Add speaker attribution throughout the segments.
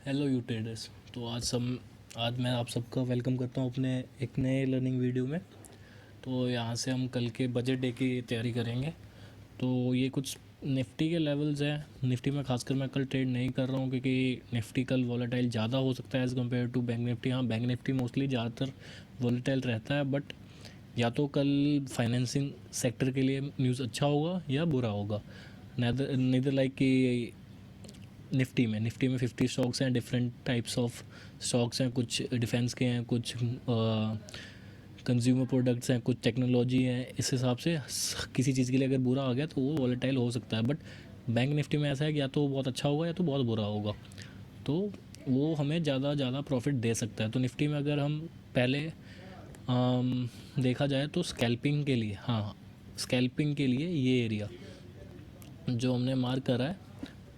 Speaker 1: Hello you traders. तो आज मैं आप सबका वेलकम करता हूँ अपने एक नए लर्निंग वीडियो में। तो यहाँ से हम कल के बजट डे की तैयारी करेंगे। तो ये कुछ निफ्टी के लेवल्स हैं। निफ्टी में खासकर मैं कल ट्रेड नहीं कर रहा हूँ क्योंकि निफ्टी कल वॉलेटाइल ज़्यादा हो सकता है as compare to bank Nifty. हाँ, बैंक निफ्टी मोस्टली ज़्यादातर वॉलेटाइल रहता है, बट या तो कल फाइनेंसिंग सेक्टर के लिए न्यूज़ अच्छा होगा या बुरा होगा। नेदर लाइक कि निफ्टी में 50 स्टॉक्स हैं, डिफरेंट टाइप्स ऑफ स्टॉक्स हैं। कुछ डिफेंस के हैं, कुछ कंज्यूमर प्रोडक्ट्स हैं, कुछ टेक्नोलॉजी है। इस हिसाब से किसी चीज़ के लिए अगर बुरा आ गया तो वो वॉलेटाइल हो सकता है, बट बैंक निफ्टी में ऐसा है कि या तो बहुत अच्छा होगा या तो बहुत बुरा होगा। तो वो हमें ज़्यादा प्रॉफिट दे सकता है। तो निफ्टी में अगर हम पहले देखा जाए तो स्कैल्पिंग के लिए, हाँ, स्कैल्पिंग के लिए ये एरिया जो हमने मार्क करा है,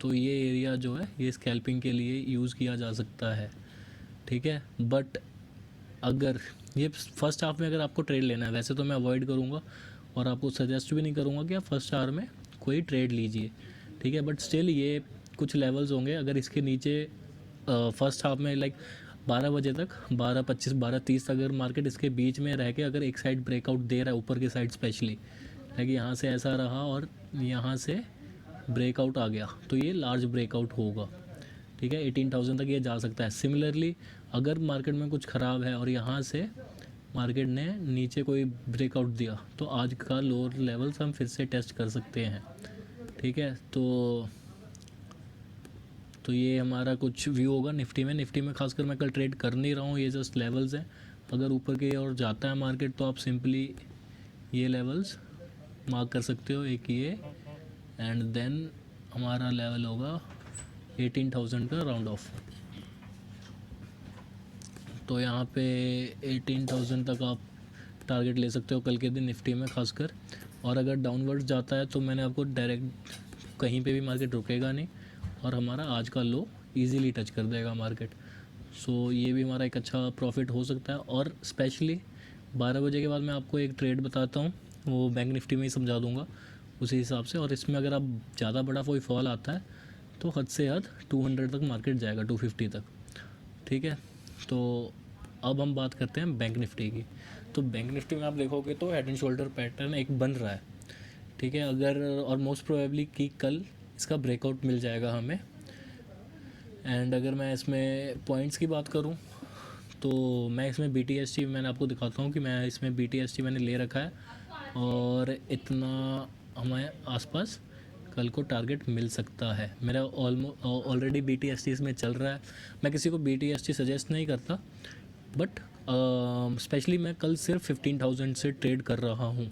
Speaker 1: तो ये एरिया जो है ये स्कैल्पिंग के लिए यूज़ किया जा सकता है। ठीक है, बट अगर ये फर्स्ट हाफ में अगर आपको ट्रेड लेना है, वैसे तो मैं अवॉइड करूँगा और आपको सजेस्ट भी नहीं करूँगा कि आप फर्स्ट आवर में कोई ट्रेड लीजिए। ठीक है, बट स्टिल ये कुछ लेवल्स होंगे। अगर इसके नीचे फर्स्ट हाफ में लाइक 12 बजे तक 12:25 12:30 अगर मार्केट इसके बीच में रह के अगर एक साइड ब्रेकआउट दे रहा है ऊपर की साइड स्पेशली, लाइक यहाँ से ऐसा रहा और यहाँ से ब्रेकआउट आ गया, तो ये लार्ज ब्रेकआउट होगा। ठीक है, 18,000 तक ये जा सकता है। सिमिलरली अगर मार्केट में कुछ ख़राब है और यहाँ से मार्केट ने नीचे कोई ब्रेकआउट दिया तो आज का लोअर लेवल्स हम फिर से टेस्ट कर सकते हैं। ठीक है, तो ये हमारा कुछ व्यू होगा निफ्टी में खासकर मैं कल ट्रेड कर नहीं रहा हूँ, ये जस्ट लेवल्स हैं। अगर ऊपर की ओर जाता है मार्केट तो आप सिंपली ये लेवल्स मार्क कर सकते हो, एक ये एंड देन हमारा लेवल होगा 18,000 का राउंड ऑफ। तो यहाँ पे 18,000 तक आप टारगेट ले सकते हो कल के दिन निफ्टी में खासकर। और अगर डाउनवर्ड्स जाता है तो मैंने आपको डायरेक्ट कहीं पे भी मार्केट रुकेगा नहीं और हमारा आज का लो इजीली टच कर देगा मार्केट। सो ये भी हमारा एक अच्छा प्रॉफिट हो सकता है। और स्पेशली 12 बजे के बाद मैं आपको एक ट्रेड बताता हूँ, वो बैंक निफ्टी में ही समझा दूँगा उसी हिसाब से। और इसमें अगर आप ज़्यादा बड़ा कोई फॉल आता है तो हद से हद 200 तक मार्केट जाएगा, 250 तक। ठीक है, तो अब हम बात करते हैं बैंक निफ्टी की। तो बैंक निफ्टी में आप देखोगे तो हेड एंड शोल्डर पैटर्न एक बन रहा है। ठीक है, अगर और मोस्ट प्रोबेबली कि कल इसका ब्रेकआउट मिल जाएगा हमें। एंड अगर मैं इसमें पॉइंट्स की बात करूं तो मैं इसमें BTST मैंने आपको दिखाता हूं कि मैं इसमें BTST मैंने ले रखा है और इतना हमारे आसपास कल को टारगेट मिल सकता है। मेरा ऑलरेडी BTST इसमें चल रहा है। मैं किसी को BTST सजेस्ट नहीं करता, बट स्पेशली मैं कल सिर्फ 15,000 से ट्रेड कर रहा हूँ।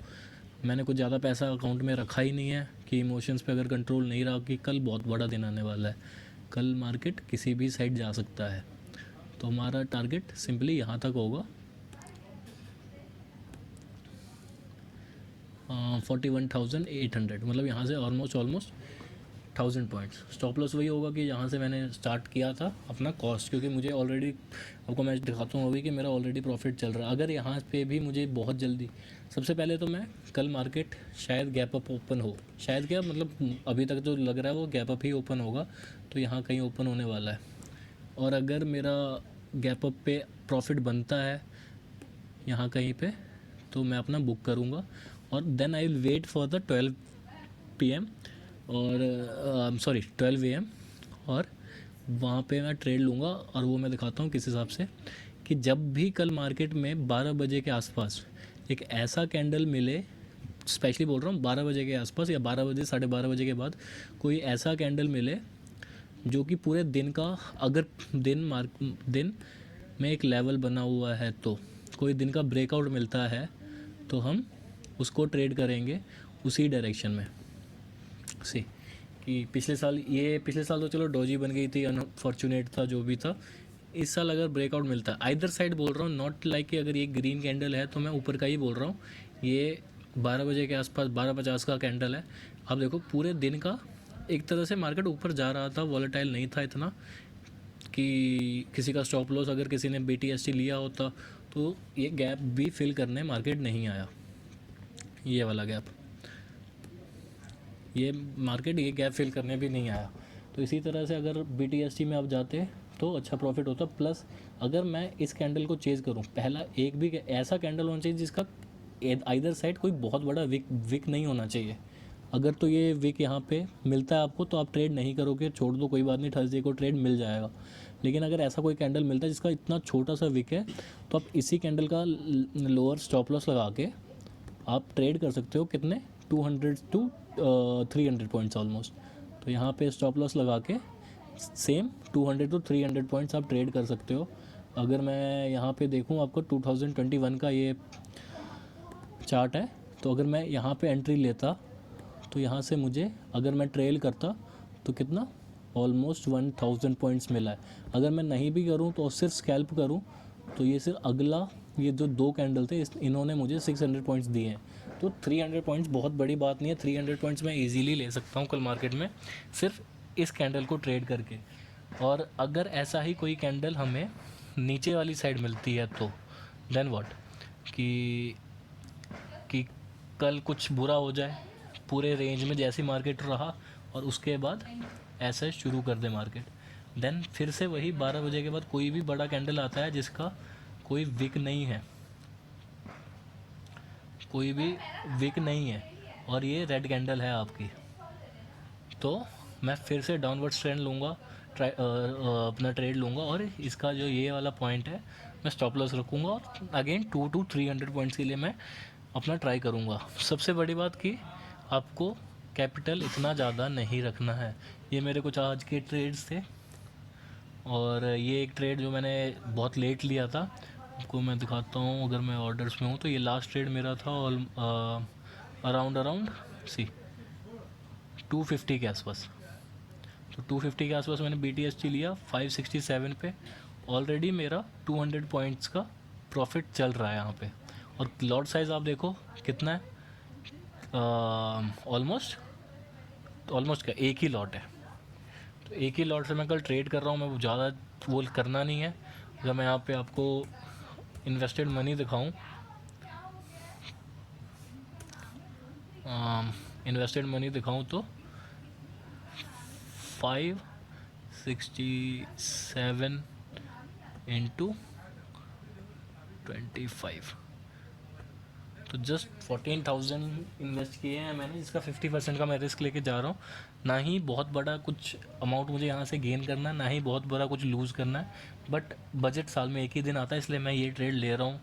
Speaker 1: मैंने कुछ ज़्यादा पैसा अकाउंट में रखा ही नहीं है कि इमोशंस पे अगर कंट्रोल नहीं रहा कि कल बहुत बड़ा दिन आने वाला है, कल मार्केट किसी भी साइड जा सकता है। तो हमारा टारगेट सिंपली यहाँ तक होगा, 41,800, मतलब यहाँ से ऑलमोस्ट 1,000 पॉइंट्स। स्टॉप लॉस वही होगा कि यहाँ से मैंने स्टार्ट किया था अपना कॉस्ट, क्योंकि मुझे ऑलरेडी, आपको मैं दिखाता हूँ अभी कि मेरा ऑलरेडी प्रॉफिट चल रहा है। अगर यहाँ पे भी मुझे बहुत जल्दी, सबसे पहले तो मैं कल मार्केट शायद गैप अप ओपन हो, शायद क्या मतलब अभी तक जो लग रहा है वो गैप अप ही ओपन होगा, तो यहाँ कहीं ओपन होने वाला है। और अगर मेरा गैप अप पे प्रॉफिट बनता है यहाँ कहीं पे तो मैं अपना बुक करूँगा और then I will wait for the 12 PM और सॉरी 12 AM, और वहाँ पे मैं ट्रेड लूँगा। और वो मैं दिखाता हूँ किस हिसाब से, कि जब भी कल मार्केट में 12 बजे के आसपास एक ऐसा कैंडल मिले, स्पेशली बोल रहा हूँ 12 बजे के आसपास या 12 बजे 12:30 बजे के बाद कोई ऐसा कैंडल मिले जो कि पूरे दिन का, अगर दिन में एक लेवल बना हुआ है तो कोई दिन का ब्रेकआउट मिलता है तो हम उसको ट्रेड करेंगे उसी डायरेक्शन में से। कि पिछले साल तो चलो डोजी बन गई थी, अनफॉर्चुनेट था जो भी था। इस साल अगर ब्रेकआउट मिलता है, आइदर साइड बोल रहा हूँ, नॉट लाइक कि अगर ये ग्रीन कैंडल है तो मैं ऊपर का ही बोल रहा हूँ। ये 12 बजे के आसपास 12:50 का कैंडल है। आप देखो पूरे दिन का एक तरह से मार्केट ऊपर जा रहा था, वॉलेटाइल नहीं था इतना कि किसी का स्टॉप लॉस अगर किसी ने BTST लिया होता तो ये गैप भी फिल करने मार्केट नहीं आया, ये वाला गैप, ये मार्केट ये गैप फिल करने भी नहीं आया। तो इसी तरह से अगर BTST में आप जाते तो अच्छा प्रॉफिट होता। प्लस अगर मैं इस कैंडल को चेज़ करूँ, पहला एक भी ऐसा कैंडल होना चाहिए जिसका आइदर साइड कोई बहुत बड़ा विक नहीं होना चाहिए। अगर तो ये विक यहाँ पे मिलता है आपको तो आप ट्रेड नहीं करोगे, छोड़ दो, कोई बात नहीं, थर्सडे को ट्रेड मिल जाएगा। लेकिन अगर ऐसा कोई कैंडल मिलता है जिसका इतना छोटा सा विक है, तो आप इसी कैंडल का लोअर स्टॉप लॉस लगा के आप ट्रेड कर सकते हो कितने, 200 टू 300 पॉइंट्स ऑलमोस्ट। तो यहाँ पे स्टॉप लॉस लगा के सेम 200 टू 300 पॉइंट्स आप ट्रेड कर सकते हो। अगर मैं यहाँ पे देखूँ आपको 2021 का ये चार्ट है, तो अगर मैं यहाँ पे एंट्री लेता तो यहाँ से मुझे, अगर मैं ट्रेल करता तो कितना, ऑलमोस्ट 1000 पॉइंट्स मिला है। अगर मैं नहीं भी करूँ तो सिर्फ स्कैल्प करूँ तो ये सिर्फ अगला, ये जो दो कैंडल थे इन्होंने मुझे 600 पॉइंट्स दिए हैं। तो 300 पॉइंट्स बहुत बड़ी बात नहीं है, 300 पॉइंट्स मैं इजीली ले सकता हूँ कल मार्केट में सिर्फ इस कैंडल को ट्रेड करके। और अगर ऐसा ही कोई कैंडल हमें नीचे वाली साइड मिलती है तो देन व्हाट, कि कल कुछ बुरा हो जाए पूरे रेंज में जैसी मार्केट रहा और उसके बाद ऐसे शुरू कर दे मार्केट, देन फिर से वही 12 बजे के बाद कोई भी बड़ा कैंडल आता है जिसका कोई विक नहीं है, कोई भी विक नहीं है और ये रेड कैंडल है आपकी, तो मैं फिर से डाउनवर्ड ट्रेंड लूँगा, अपना ट्रेड लूँगा और इसका जो ये वाला पॉइंट है मैं स्टॉप लॉस रखूँगा और अगेन 200 to 300 पॉइंट्स के लिए मैं अपना ट्राई करूँगा। सबसे बड़ी बात कि आपको कैपिटल इतना ज़्यादा नहीं रखना है। ये मेरे कुछ आज के ट्रेड्स थे और ये एक ट्रेड जो मैंने बहुत लेट लिया था, आपको मैं दिखाता हूँ। अगर मैं ऑर्डर्स में हूँ तो ये लास्ट ट्रेड मेरा था और अराउंड सी 250 के आसपास। तो 250 के आसपास मैंने BTST लिया 567 पे। ऑलरेडी मेरा 200 पॉइंट्स का प्रॉफिट चल रहा है यहाँ पे और लॉट साइज़ आप देखो कितना है, ऑलमोस्ट क्या, एक ही लॉट है। तो एक ही लॉट से मैं कल ट्रेड कर रहा हूँ, मैं ज़्यादा वो करना नहीं है। अगर मैं यहाँ पे आपको इन्वेस्टेड मनी दिखाऊँ, तो 567 इंटू 25, तो जस्ट 14,000 इन्वेस्ट किए हैं मैंने, जिसका 50% का मैं रिस्क लेके जा रहा हूँ। ना ही बहुत बड़ा कुछ अमाउंट मुझे यहाँ से गेन करना है, ना ही बहुत बड़ा कुछ लूज़ करना है, बट बजट साल में एक ही दिन आता है, इसलिए मैं ये ट्रेड ले रहा हूँ।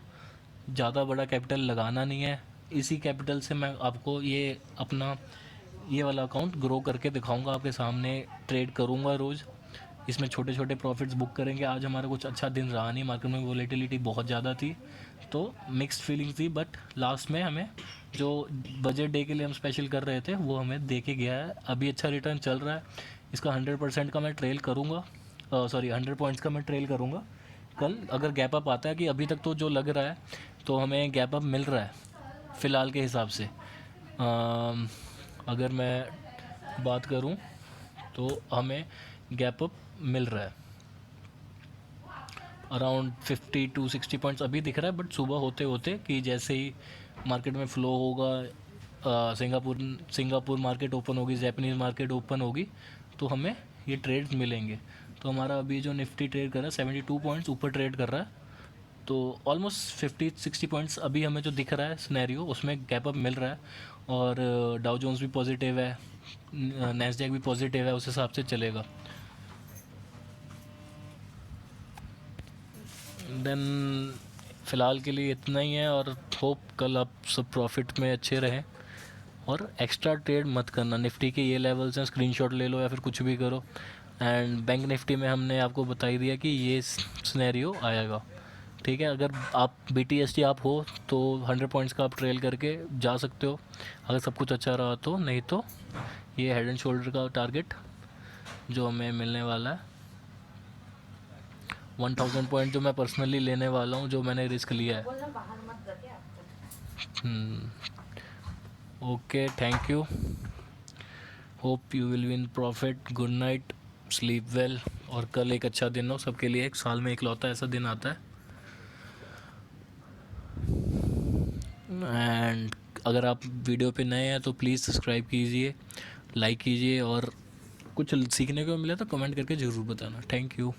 Speaker 1: ज़्यादा बड़ा कैपिटल लगाना नहीं है, इसी कैपिटल से मैं आपको ये अपना ये वाला अकाउंट ग्रो करके दिखाऊंगा, आपके सामने ट्रेड करूंगा रोज़। इसमें छोटे छोटे प्रॉफिट्स बुक करेंगे। आज हमारा कुछ अच्छा दिन रहा नहीं, मार्केट में वोलेटिलिटी बहुत ज़्यादा थी, तो मिक्स्ड फीलिंग्स थी, बट लास्ट में हमें जो बजट डे के लिए हम स्पेशल कर रहे थे वो हमें दे के गया है। अभी अच्छा रिटर्न चल रहा है, इसका 100% का मैं ट्रेल करूँगा, 100 पॉइंट्स का मैं ट्रेल करूँगा कल। अगर गैप अप आता है, कि अभी तक तो जो लग रहा है तो हमें गैप अप मिल रहा है फ़िलहाल के हिसाब से। अगर मैं बात करूं तो हमें गैप अप मिल रहा है अराउंड 50 to 60 पॉइंट्स अभी दिख रहा है, बट सुबह होते होते कि जैसे ही मार्केट में फ़्लो होगा, सिंगापुर मार्केट ओपन होगी, जैपनीज़ मार्केट ओपन होगी, तो हमें ये ट्रेड्स मिलेंगे। तो हमारा अभी जो निफ्टी ट्रेड कर रहा है 72 पॉइंट्स ऊपर ट्रेड कर रहा है, तो ऑलमोस्ट 50-60 पॉइंट्स अभी हमें जो दिख रहा है सिनेरियो, उसमें गैप अप मिल रहा है। और डाउ जोन्स भी पॉजिटिव है, नैस्डैक भी पॉजिटिव है, उस हिसाब से चलेगा। देन फ़िलहाल के लिए इतना ही है और होप कल आप सब प्रॉफिट में अच्छे रहें। और एक्स्ट्रा ट्रेड मत करना, निफ्टी के ये लेवल्स हैं, स्क्रीनशॉट ले लो या फिर कुछ भी करो। एंड बैंक निफ्टी में हमने आपको बता ही दिया कि ये सिनेरियो आएगा, ठीक है। अगर आप BTST आप हो तो 100 पॉइंट्स का आप ट्रेल करके जा सकते हो अगर सब कुछ अच्छा रहा तो, नहीं तो ये हेड एंड शोल्डर का टारगेट जो हमें मिलने वाला है 1000 पॉइंट, जो मैं पर्सनली लेने वाला हूँ, जो मैंने रिस्क लिया है। Okay, thank you, hope you will win profit, good night, sleep well. और कल एक अच्छा दिन हो सबके लिए, एक साल में एक लौता ऐसा दिन आता है। एंड अगर आप वीडियो पे नए हैं तो प्लीज़ सब्सक्राइब कीजिए, लाइक कीजिए, और कुछ सीखने को मिला तो कमेंट करके ज़रूर बताना। Thank you.